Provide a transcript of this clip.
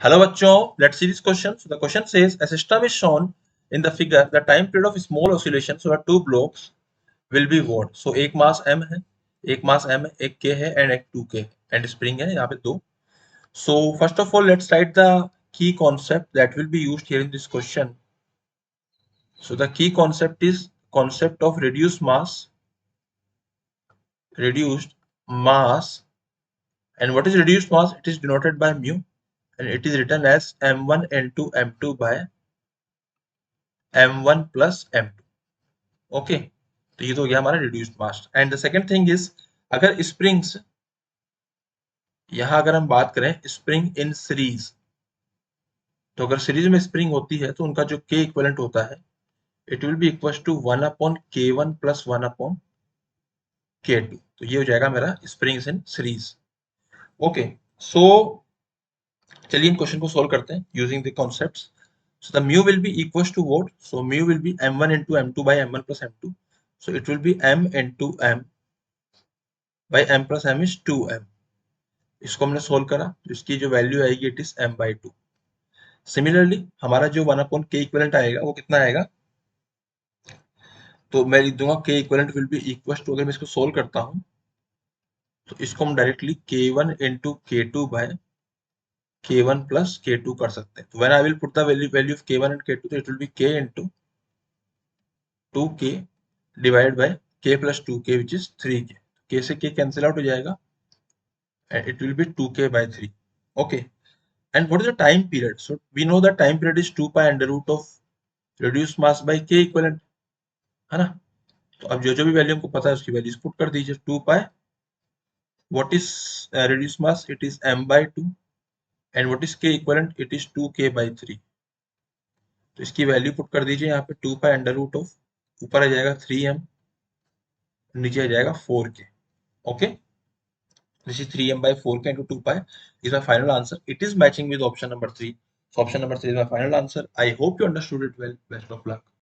Hello बच्चों, let's see this question. So the question says a system is shown in the figure. The time period of small oscillation so the two blocks will be what? So एक मास m है, एक मास m है, एक k है and एक 2k and spring है यहाँ पे दो. So first of all let's write the key concept that will be used here in this question. So the key concept is concept of reduced mass. And what is reduced mass? It is denoted by mu and it is written as m1 into m2 by m1 plus m2. Okay, तो ये तो हो गया हमारा reduced mass. And the second thing is, अगर springs, यहां अगर हम बात करें स्प्रिंग इन सीरीज, तो अगर सीरीज में स्प्रिंग होती है तो उनका जो के इक्विवेलेंट होता है it will be equal to 1 upon k1 plus 1 upon k2. तो ये हो जाएगा मेरा springs in series. Okay, so चलिए इन क्वेश्चन को सोल्व करते हैं using the concepts. So the mu will be equals to what? So mu will be m1 into m2 by m1 plus m2. So it will be m into m by m plus m is 2m. इसको हमने solve करा तो इसकी जो value आएगी it is m by 2. Similarly हमारा जो 1 upon के इक्विवेलेंट आएगा वो कितना आएगा? तो मैं लिख दूंगा K equivalent will be equal to, अगर मैं इसको सोल्व करता हूं तो इसको हम directly k1 into k2 by k1 plus k2 कर सकते हैं. तो when I will put the value of k1 and k2 तो it will B k into 2k divided by k plus 2k which is 3k. k से k cancel out हो जाएगा and it will be 2k by 3. Okay, and what is the time period? So we know the time period is 2 pi under root of reduced mass by k equivalent, है ना? तो अब जो जो भी value हमको पता है उसकी वैल्यूज पुट कर दीजिए. 2 pi, what is reduced mass? It is m by 2 and what is k equivalent? It is 2k by 3. तो इसकी वैल्यू पुट कर दीजिए यहाँ पे. 2 pi अंडर रूट ऑफ, ऊपर आ जाएगा 3m, नीचे आ जाएगा 4k. Okay, this is 3m by 4k into 2 pi is my final answer. It is matching with option number 3. So option number 3 is my final answer. I hope you understood it well. Best of luck.